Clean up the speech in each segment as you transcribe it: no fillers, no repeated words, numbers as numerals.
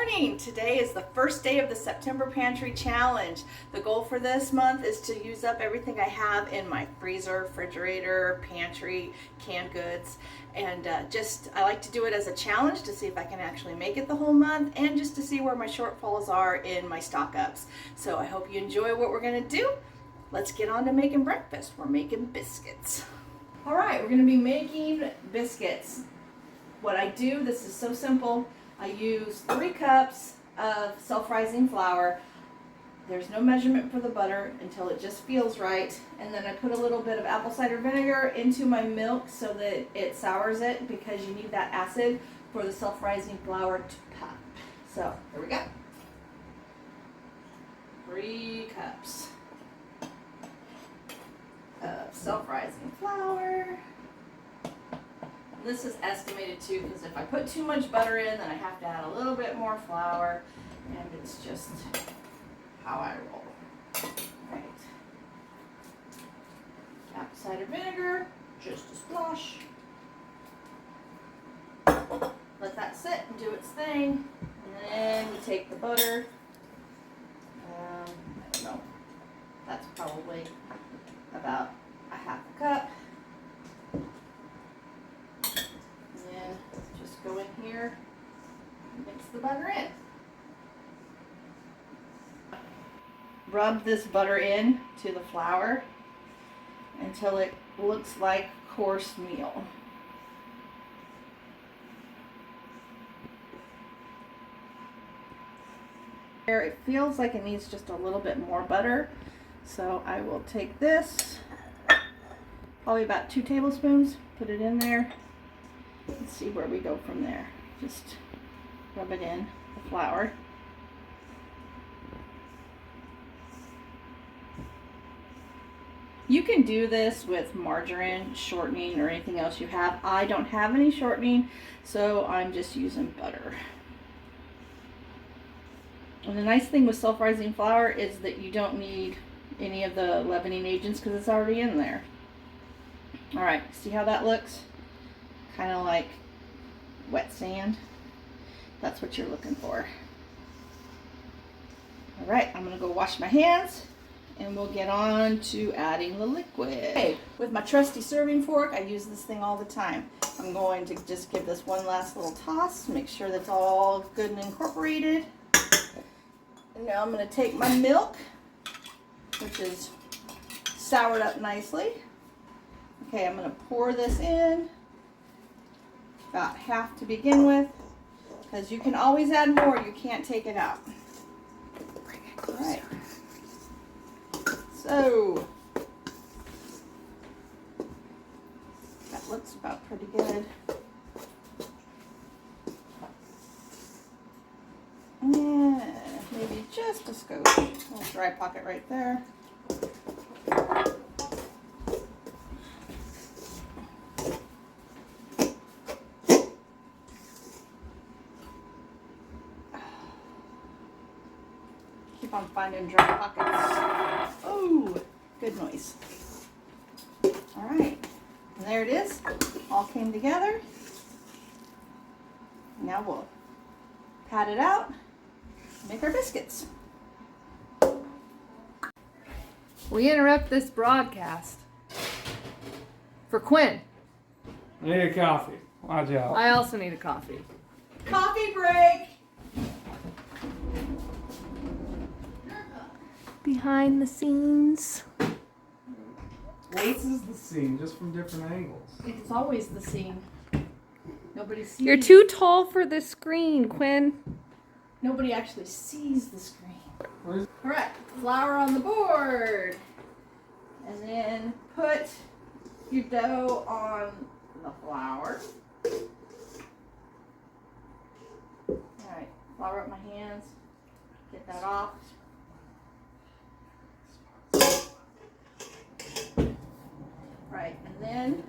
morning! Today is the first day of the September Pantry Challenge. The goal for this month is to use up everything I have in my freezer, refrigerator, pantry, canned goods, and I like to do it as a challenge to see if I can actually make it the whole month and just to see where my shortfalls are in my stock ups. So I hope you enjoy what we're going to do. Let's get on to making breakfast. We're making biscuits. All right, we're going to be making biscuits. What I do, this is so simple. I use 3 cups of self-rising flour. There's no measurement for the butter until it just feels right. And then I put a little bit of apple cider vinegar into my milk so that it sours it, because you need that acid for the self-rising flour to pop. So here we go. 3 cups of self-rising flour. This is estimated too, because if I put too much butter in, then I have to add a little bit more flour, and it's just how I roll. Right. Apple cider vinegar, just a splash. Let that sit and do its thing, and then we take the butter. I don't know. That's probably about a 1/2 cup. Just go in here and mix the butter in. Rub this butter in to the flour until it looks like coarse meal. It feels like it needs just a little bit more butter, so I will take this, probably about 2 tablespoons, put it in there. Let's see where we go from there. Just rub it in the flour. You can do this with margarine, shortening, or anything else you have. I don't have any shortening, so I'm just using butter. And the nice thing with self-rising flour is that you don't need any of the leavening agents because it's already in there. All right, see how that looks? Kind of like wet sand. That's what you're looking for. All right, I'm gonna go wash my hands and we'll get on to adding the liquid. Okay, with my trusty serving fork, I use this thing all the time. I'm going to just give this one last little toss, make sure that's all good and incorporated. And now I'm gonna take my milk, which is soured up nicely. Okay, I'm gonna pour this in. About half to begin with, because you can always add more, you can't take it out. Bring it closer. All right. So that looks about pretty good. And maybe just a skosh. A little dry pocket right there. Keep on finding dry pockets. Oh, good noise. All right, and there it is. All came together. Now we'll pat it out and make our biscuits. We interrupt this broadcast for Quinn. I need a coffee. Watch out. I also need a coffee. Coffee break. Behind the scenes. This is the scene, just from different angles. It's always the scene. Nobody sees. You're too tall for the screen, Quinn. Nobody actually sees the screen. Correct. Flour on the board. And then put your dough on the flour. Alright, flour up my hands. Get that off. Right, and then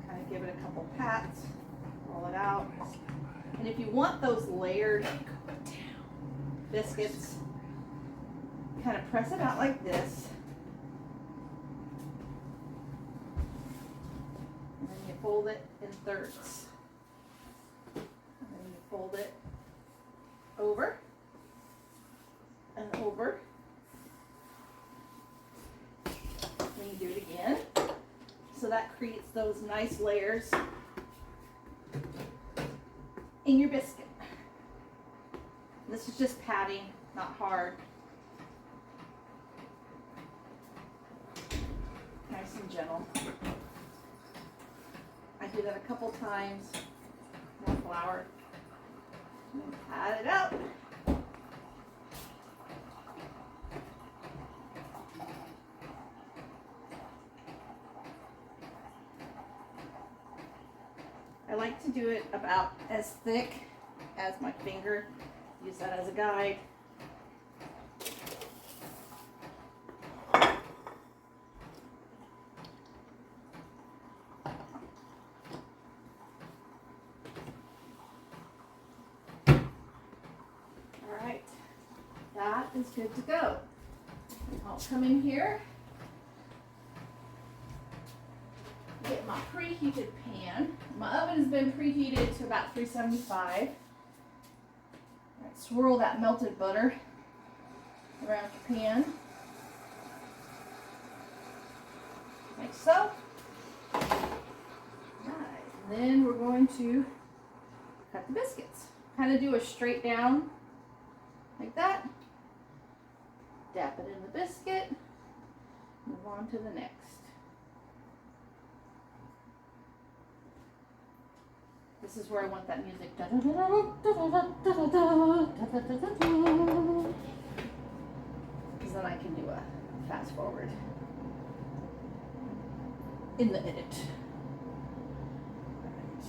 kind of give it a couple pats. Roll it out. And if you want those layered biscuits, kind of press it out like this. And then you fold it in thirds. And then you fold it over and over. Then you do it again. So that creates those nice layers in your biscuit. This is just patting, not hard. Nice and gentle. I do that a couple times. More flour. And then pat it out. I like to do it about as thick as my finger. Use that as a guide. All right, that is good to go. I'll come in here, get my preheated pan. My oven has been preheated to about 375. Right, swirl that melted butter around the pan, like so. Right, then we're going to cut the biscuits. Kind of do a straight down, like that. Dap it in the biscuit. Move on to the next. This is where I want that music. Because then I can do a fast forward in the edit. Alright.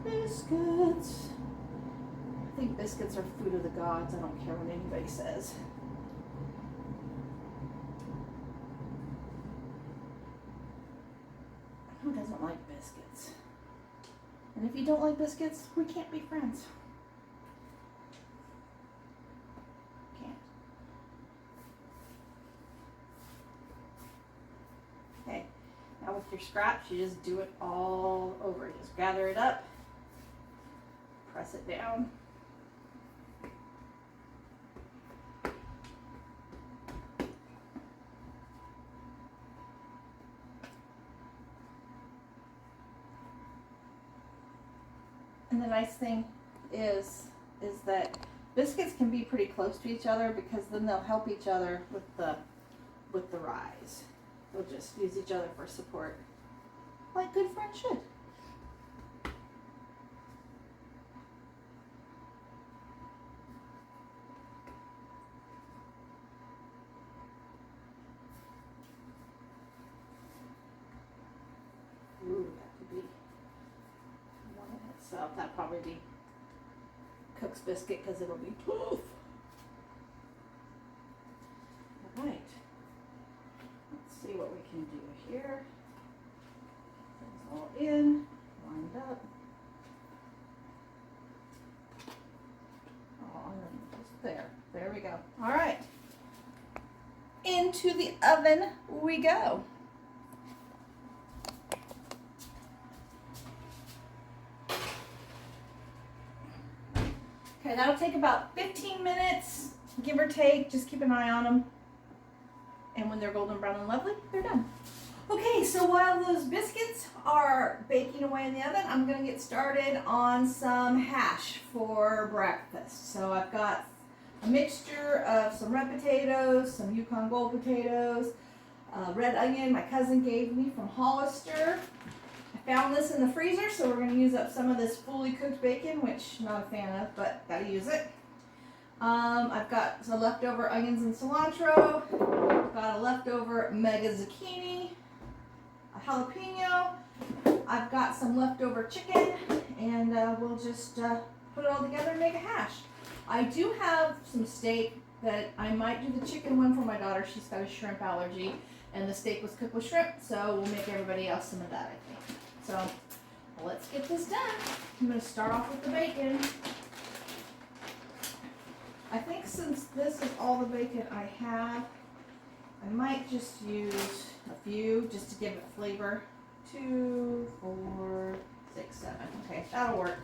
Biscuits. I think biscuits are food of the gods. I don't care what anybody says. Who doesn't like biscuits? And if you don't like biscuits, we can't be friends. Can't. Okay, now with your scraps, you just do it all over. Just gather it up, press it down. And the nice thing is that biscuits can be pretty close to each other because then they'll help each other with the rise. They'll just use each other for support, like good friends should. Ooh, that could be one in itself. That'd probably be Cook's biscuit because it'll be poof. All right. Let's see what we can do here. It's all in, lined up. Oh, and then just there. There we go. All right. Into the oven we go. Okay, that'll take about 15 minutes, give or take. Just keep an eye on them. And when they're golden brown and lovely, they're done. Okay, so while those biscuits are baking away in the oven, I'm gonna get started on some hash for breakfast. So I've got a mixture of some red potatoes, some Yukon Gold potatoes, red onion my cousin gave me from Hollister. I found this in the freezer, so we're going to use up some of this fully cooked bacon, which I'm not a fan of, but gotta use it. I've got some leftover onions and cilantro. I've got a leftover mega zucchini, a jalapeno. I've got some leftover chicken, and we'll just put it all together and make a hash. I do have some steak that I might do the chicken one for my daughter. She's got a shrimp allergy, and the steak was cooked with shrimp, so we'll make everybody else some of that, I think. So let's get this done. I'm going to start off with the bacon. I think since this is all the bacon I have, I might just use a few just to give it flavor. 2, 4, 6, That'll work.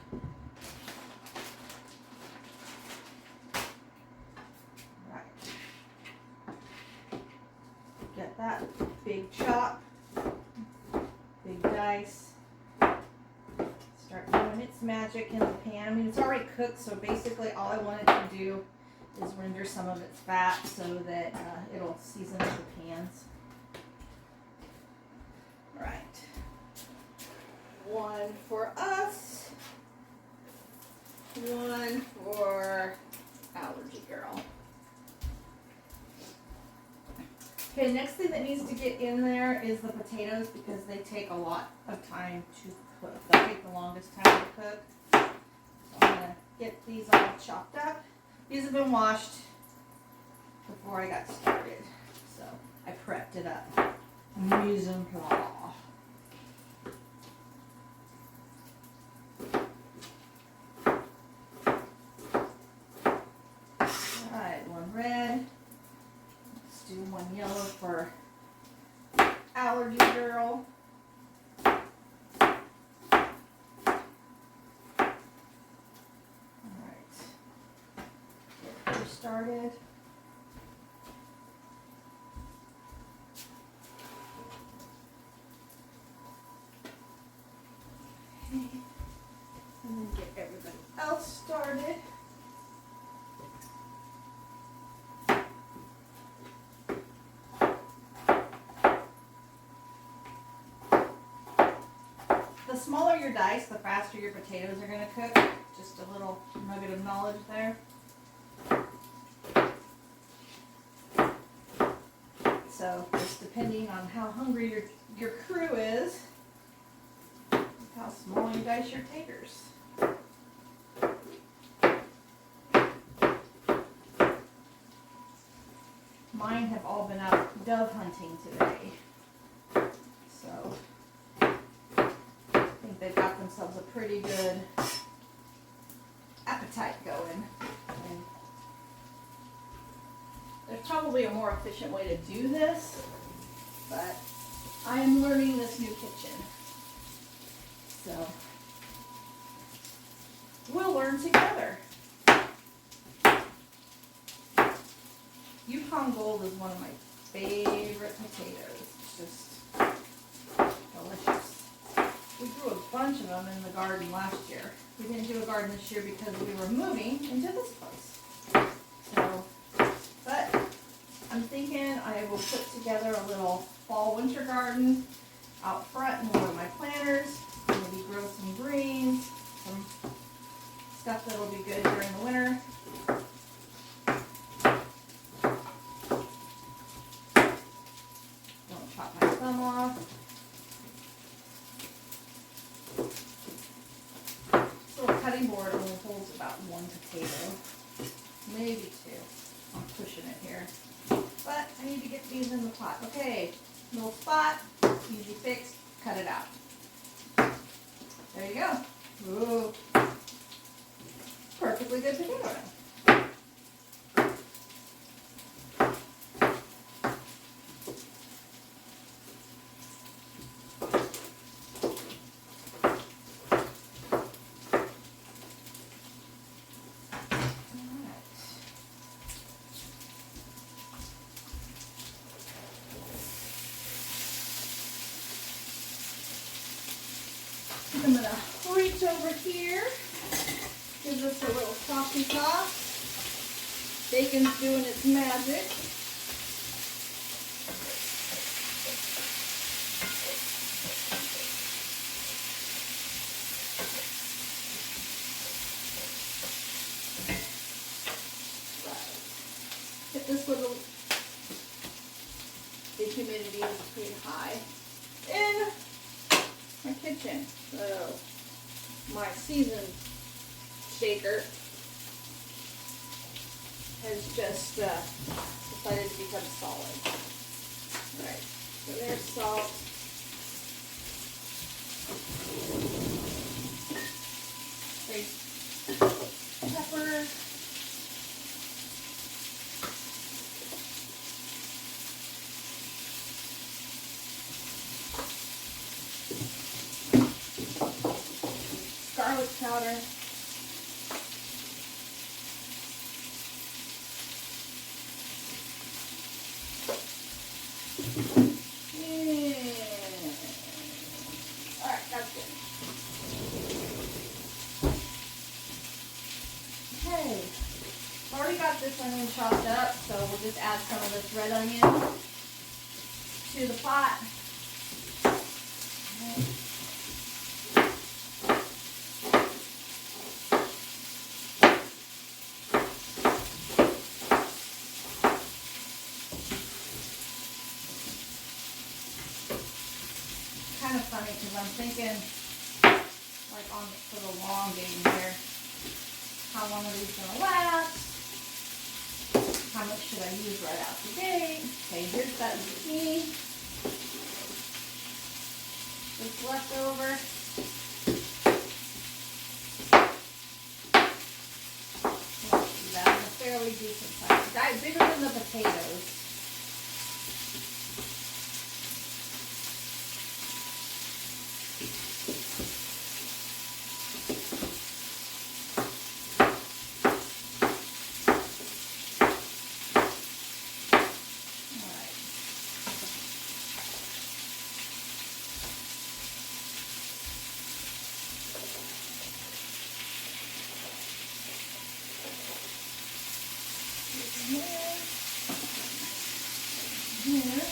Right. Get that big chop, big dice. Start doing its magic in the pan. I mean, it's already cooked, so basically all I wanted to do is render some of its fat so that it'll season up the pans. Right. One for us. One for Allergy Girl. Okay, next thing that needs to get in there is the potatoes because they take a lot of time to cook. They take the longest time to cook. So I'm going to get these all chopped up. These have been washed before I got started. So I prepped it up. Mise en place. Alright, one red. Let's do one yellow for Allergy Girl. Alright. Get her started. Okay. And then get everybody else started. The smaller your dice, the faster your potatoes are going to cook. Just a little nugget of knowledge there. So just depending on how hungry your crew is, how small you dice your taters. Mine have all been out dove hunting today. So I think they've got themselves a pretty good appetite going. And there's probably a more efficient way to do this, but I am learning this new kitchen. So we'll learn together. Yukon Gold is one of my favorite potatoes. It's just delicious. We grew a bunch of them in the garden last year. We didn't do a garden this year because we were moving into this place. So, but I'm thinking I will put together a little fall-winter garden out front in one of my planters. Maybe grow some greens, some stuff that'll be good during the winter. Don't chop my thumb off. This little cutting board only holds about one potato, maybe two. I'm pushing it here. But I need to get these in the pot. Okay, little spot, easy fix, cut it out. There you go. Ooh. Perfectly good potato now. I'm going to reach over here, give this a little softy toss. Bacon's doing its magic. Hit this with the humidity is pretty high in my kitchen. So my seasoned shaker has just decided to become solid. All right, so there's salt. There's pepper. garlic powder. Alright, that's good. Okay. I've already got this onion chopped up, so we'll just add some of this red onion to the pot. Kind of funny because I'm thinking, like for the long game here, how long are these gonna last? How much should I use right out the gate? Okay, here's that zucchini. This leftover. That's a fairly decent size. Bigger than the potatoes. Here.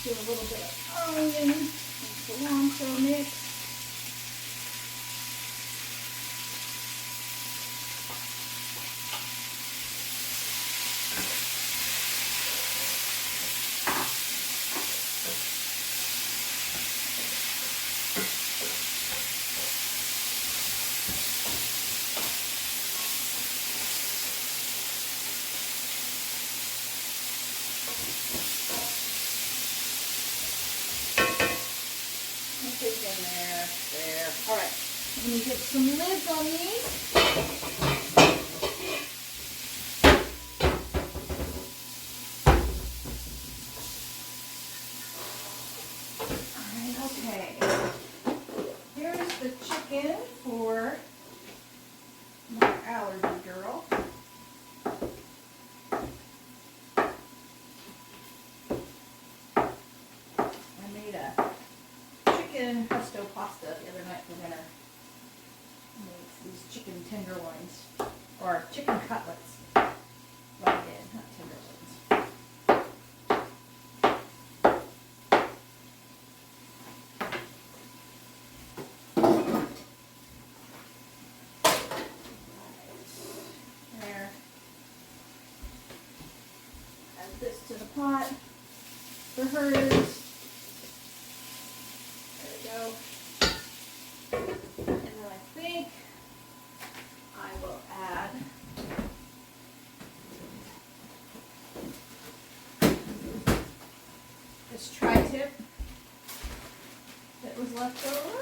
Do a little bit of onion and cilantro mix. In there. All right. Let me get some lids on these. All right. Okay. Here's the chicken for my allergy girl. I made a chicken pesto pasta the other night for dinner. Makes these chicken tenderloins or chicken cutlets. What I did, not tenderloins. There. Add this to the pot for hers. And then I think I will add this tri-tip that was left over.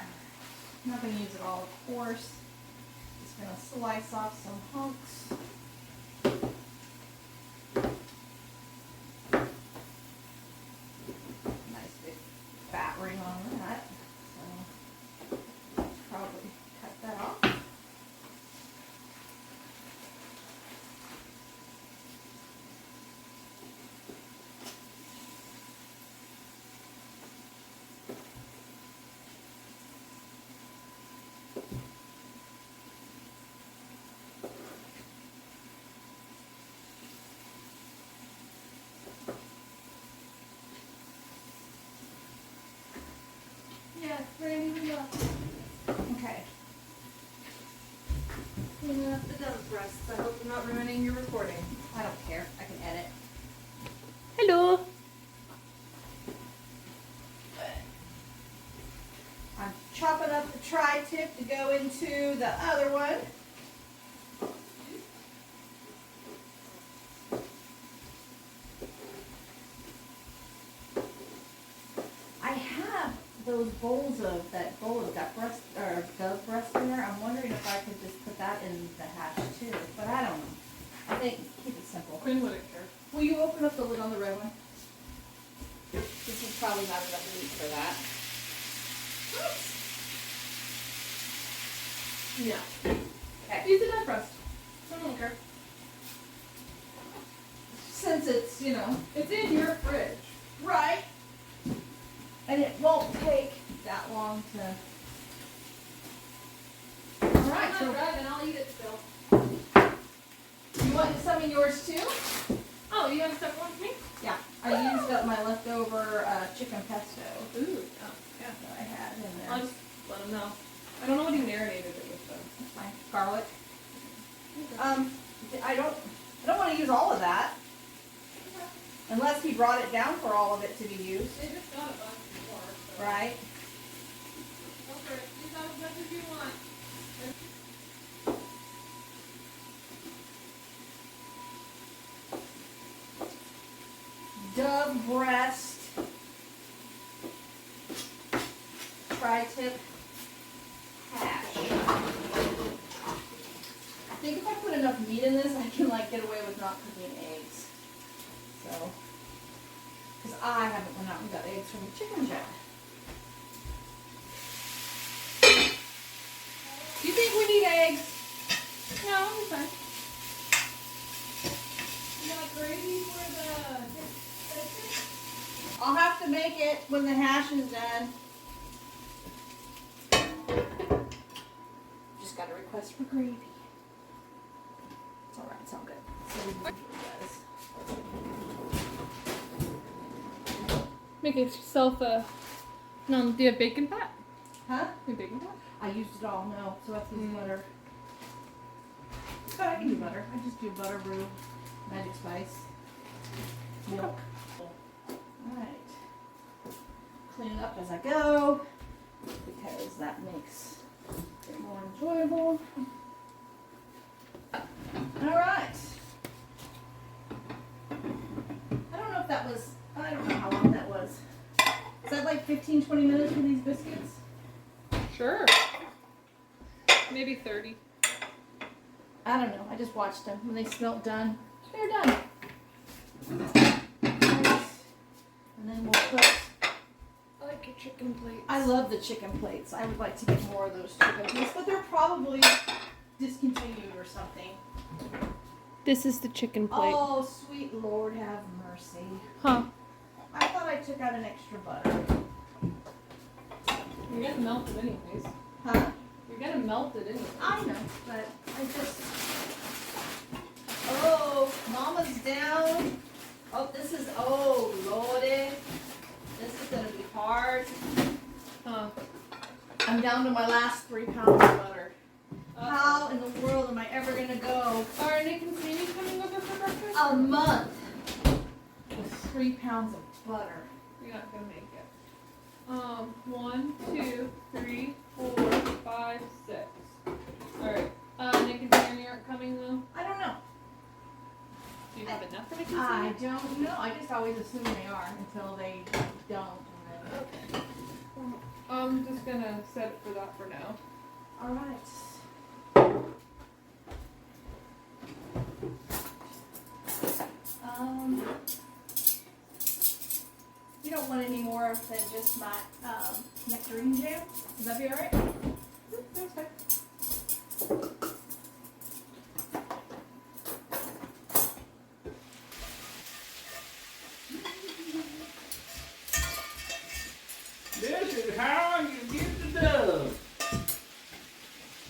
I'm not going to use it all, of course. Just going to slice off some hunks. Ring on that, so probably cut that off. Yeah, ready to go. Okay. Cleaning up the dove's breasts. I hope I'm not ruining your recording. I don't care. I can edit. Hello. I'm chopping up the tri-tip to go into the other one. Those bowls of that bowl of duck breast or dove breast in there. I'm wondering if I could just put that in the hash too, but I don't know. think, keep it simple. Quinn wouldn't care. Will you open up the lid on the red one? This is probably not enough meat for that. Yeah. Okay. Use it up crust. I don't care. Since it's, you know, It's in your fridge. right, and it won't take that long to. All right, I'm so not driving, I'll eat it still. you want some of yours too? Oh, you have a separate one for me? Yeah, I used up my leftover chicken pesto Ooh, yeah. Yeah. that I had in there. I'll just let him know. I don't know what he marinated it with though. That's fine. Garlic. I don't want to use all of that unless he brought it down for all of it to be used, They just got a bunch more. So. right? Go for it. Use as much as you want. Dove breast, tri-tip hash. I think if I put enough meat in this, I can like get away with not cooking eggs. So, because I haven't went out and got eggs from the chicken yet. Do you think we need eggs? No, it's fine. You got gravy for the I'll have to make it when the hash is done. Just got a request for gravy. It's alright, it's all good. So we usually does. Make yourself a. No, do you have bacon fat? Huh? You have bacon fat? I used it all, no, so I have to use butter. But I can do butter. I just do butter, brew, magic spice, milk. Alright. Clean it up as I go because that makes it more enjoyable. Alright. I don't know if that was, I don't know how long that was. Is that like 15-20 minutes for these biscuits? Sure. Maybe 30. I don't know. I just watched them. When they smelt done, they're done. And then we'll put. I like your chicken plates. I love the chicken plates. I would like to get more of those chicken plates, but they're probably discontinued or something. This is the chicken plate. Oh, sweet Lord, have mercy. Huh. I thought I took out an extra butter. You're gonna melt it anyways. Huh? You're gonna melt it anyways. I know, but I just. Oh, Mama's down. Oh, this is. Oh, Lordy. This is gonna be hard. Huh. I'm down to my last 3 pounds of butter. How in the world am I ever gonna go Are Nick and Sammy coming over for breakfast? a month with 3 pounds of butter? You're not gonna make it. 1, 2, 3, 4, 5, 6. Alright. Nick and Sammy aren't coming though? I don't know. Do you have enough for Nick and I Sammy? don't know. I just always assume they are until they don't. And then, I'm just gonna set it for that for now. all right. You don't want any more than just my nectarine jam? Would that be all right? That's fine. This is how you get the dove.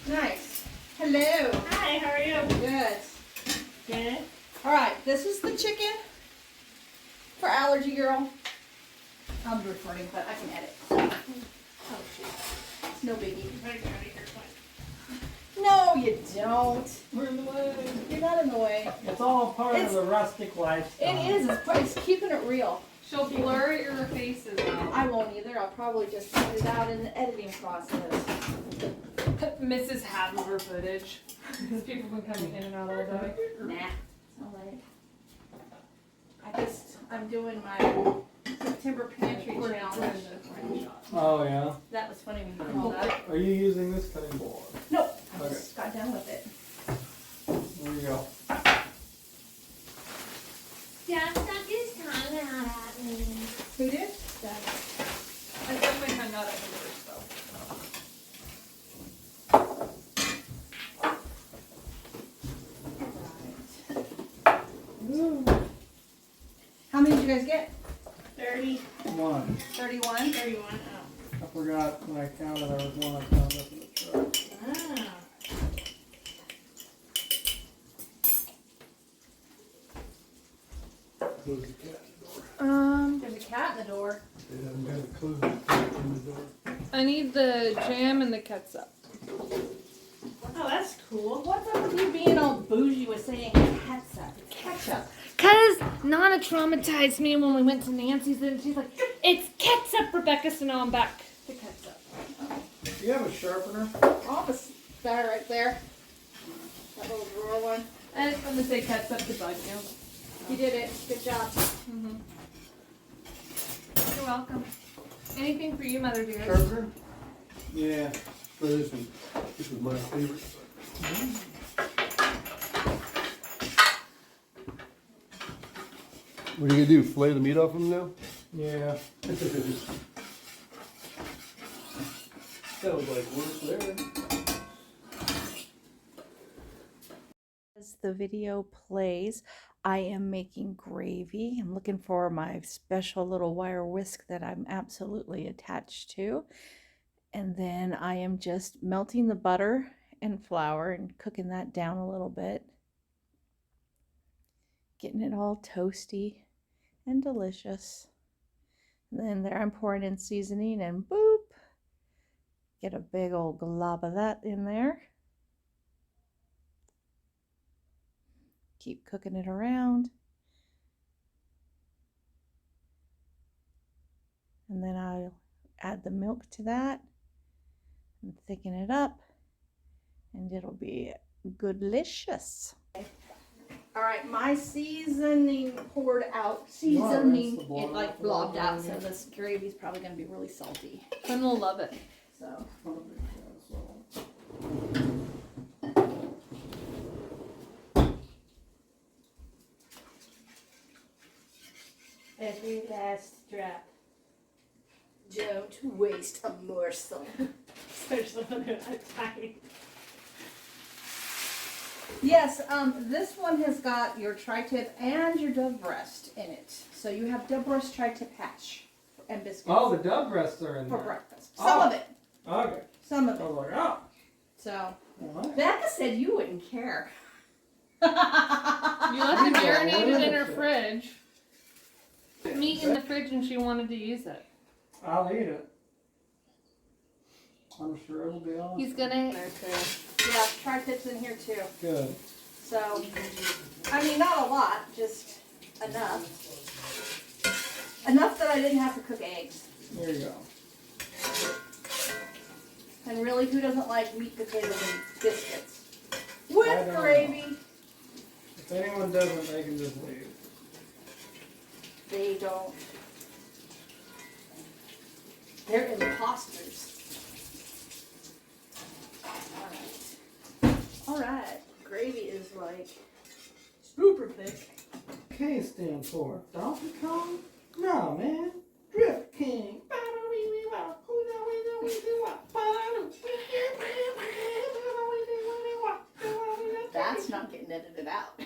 Nice. Hello. Hi, how are you? Good. Good. All right, this is the chicken for Allergy Girl. I'm recording, but I can edit. Oh, shoot. It's no biggie. No, you don't. We're in the way. You're not in the way. It's all part It's- of the rustic lifestyle. It is. It's keeping it real. She'll blur your faces out. I won't either. I'll probably just cut it out in the editing process. Mrs. Havelover footage. Because people have been coming in and out all day. Nah. It's all right. I'm doing my September pantry We're challenge. in the frame shot. Oh yeah. That was funny when you called that. Are you using this cutting board? Nope. I Okay. just got done with it. There you go. guys get? 31. 31? 31. I forgot when I counted, there was one I found up in the truck. Ah. Close the cat door. There's a cat in the door. They haven't got to close the cat in the door. I need the jam and the ketchup. Oh, that's cool. What's up with you being all bougie with saying ketchup? Ketchup. Cause Nana traumatized me when we went to Nancy's and she's like, "It's ketchup, Rebecca." So now I'm back to ketchup. Do you have a sharpener? Office there, right there. That little drawer one. I just wanted to say ketchup to bug you. You did it. Good job. Mm-hmm. You're welcome. Anything for you, Mother dear? Sharpener? Yeah, but this was my favorite. What are you gonna do? Fillet the meat off them now? Yeah. Sounds like work there. As the video plays, I am making gravy. I'm looking for my special little wire whisk that I'm absolutely attached to. And then I am just melting the butter and flour and cooking that down a little bit. Getting it all toasty and delicious. And then there I'm pouring in seasoning and boop. Get a big old glob of that in there. Keep cooking it around. And then I'll add the milk to that and thicken it up. And it'll be goodlicious. All right, my seasoning poured out. Seasoning, it like blobbed out, so this gravy's probably gonna be really salty. Fun will love it. So, Every last drop. don't waste a morsel. Especially when they're that tiny. Yes, this one has got your tri-tip and your dove breast in it. So you have dove breast, tri-tip hash and biscuits Oh, the dove breasts are in for there. breakfast. Some of it. Okay. Some of I it. was like, oh. So, What? Becca said you wouldn't care. You left it marinated in her fridge. Meat in the fridge and she wanted to use it. I'll eat it. I'm sure it'll be awesome. He's gonna. Yeah, tri-tips in here too. Good. So, I mean, not a lot, just enough. Enough that I didn't have to cook eggs. There you go. And really, who doesn't like meat, potatoes, and biscuits? I With don't gravy. If anyone doesn't, they can just leave. They don't. They're imposters. Alright. Gravy is like super thick. K stand for Donkey Kong? No, man. Drift King. That's not getting edited out.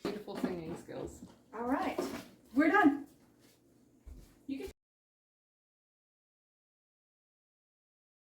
Beautiful singing skills. Alright.